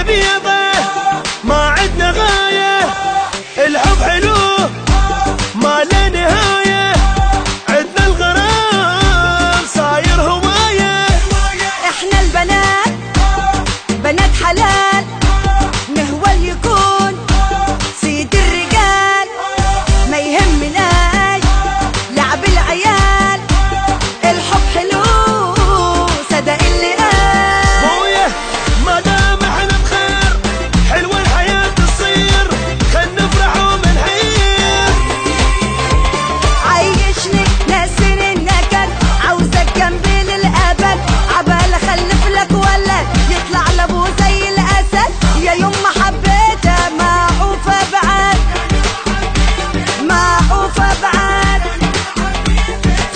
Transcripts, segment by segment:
بيضه ما عدنا غاية، الحب حلو ما له نهاية، عدنا الغرام صاير هواية. احنا البنات بنات حلال، نهوى اللي يكون سيد الرجال، ما يهمناش لعب العيال، الحب حلو صدق اللي قال. بويه ما دام احنا بخير حلوة الحياة تصير، خل نفرح ومنحير. عيشني ناسين النكد، عاوزك جنبي للأبد، عبال اخلف لك ولد يطلع لابوه زي الأسد. يا يوم ما حبيتها معوفة بعد، معوفة بعد.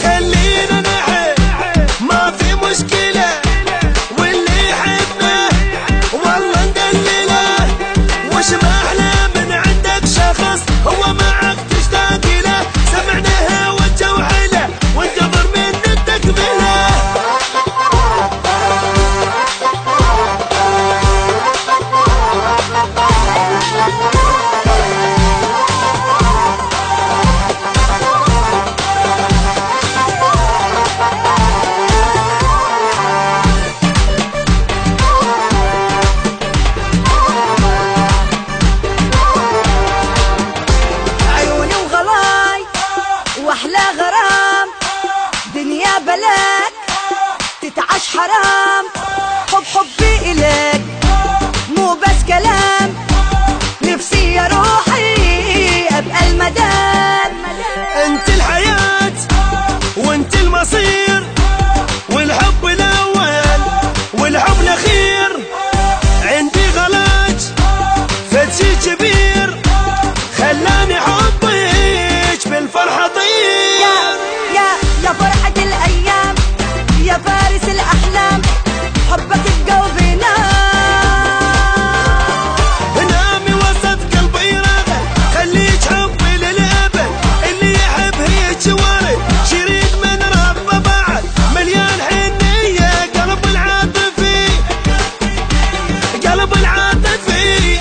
خلينا نحب ما في مشكلة، واللي يحبنا والله ندلله، وش ما احلى من عندك شخص هو معك تشتاق له، سمعناها والجو حلا وانتظر من التكملة. عيوني وغلاي واحلى غرام، دنيا بلاك تتعش حرام، حبي إليك مو بس كلام، نفسي يا روحي ابقى المدام. انت الحياة وانت المصير، والحب الاول والحب الاخير، عندي غلاج فتشي كبير، خلاني حبك بالفرحة طير. يا فرحة الأيام، يا فارس الأحلام، حبك بقلبي نامي وسط قلبي راغب، خليك حبي للأبد، اللي يحب هيك وارد، شريك من ربه بعد، مليان حنية قلب العاطفي، قلب العاطفي.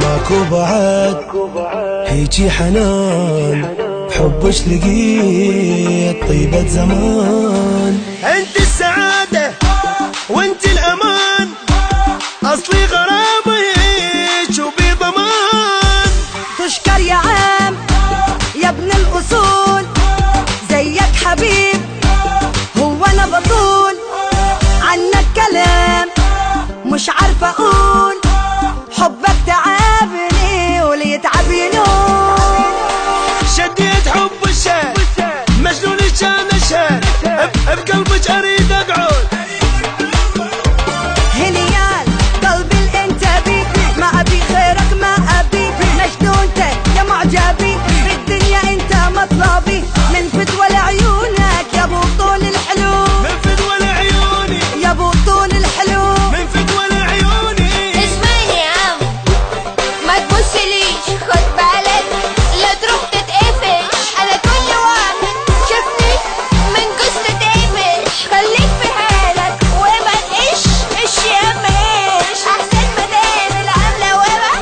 ماكو بعد هيجي حنان، بحبش لقيت طيبة زمان. انت السعادة وانت الامان، اصلي غرامك وبي ضمان. تشكر يا عام يا ابن الأصول، زيك حبيب هو أنا بطول، عنك كلام مش عارفة أقول، حبك تعبني واللي يتعب ينول. شديت حب الشان مجنون كان الشان، بقلبك اريد اقعد. هنيال قلبي اللي انت بيه، ما ابي غيرك ما ابي، مجنونتك يا معجبي، بالدنيا انت مطلبي، من فتوى لعيونك يا ابو طول الحلو، من فدوى لعيوني يا ابو طول الحلو. من فدوى لعيوني. اسمعني يا عم ما تبصليش، خد بالك لا تروح تتقفش، انا كل واحد شافني من قصة تقفش، خليك في حالك وما تقش يا ماش، احسن ما تعمل عاملة وما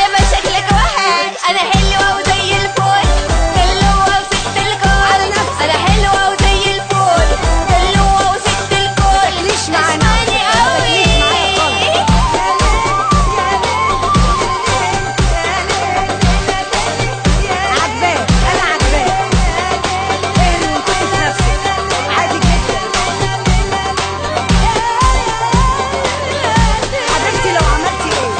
اما شكلك وحش. انا حلوة وزي الفل، حلوة وست الكل، انا حلوة وزي الفل، حلوة وست الكل. ليش معانا؟ اسمعني قوي عجباك انا عجباك، اهري وانكت في نفسك عادي جدا. حبيبتي لو عملتي ايه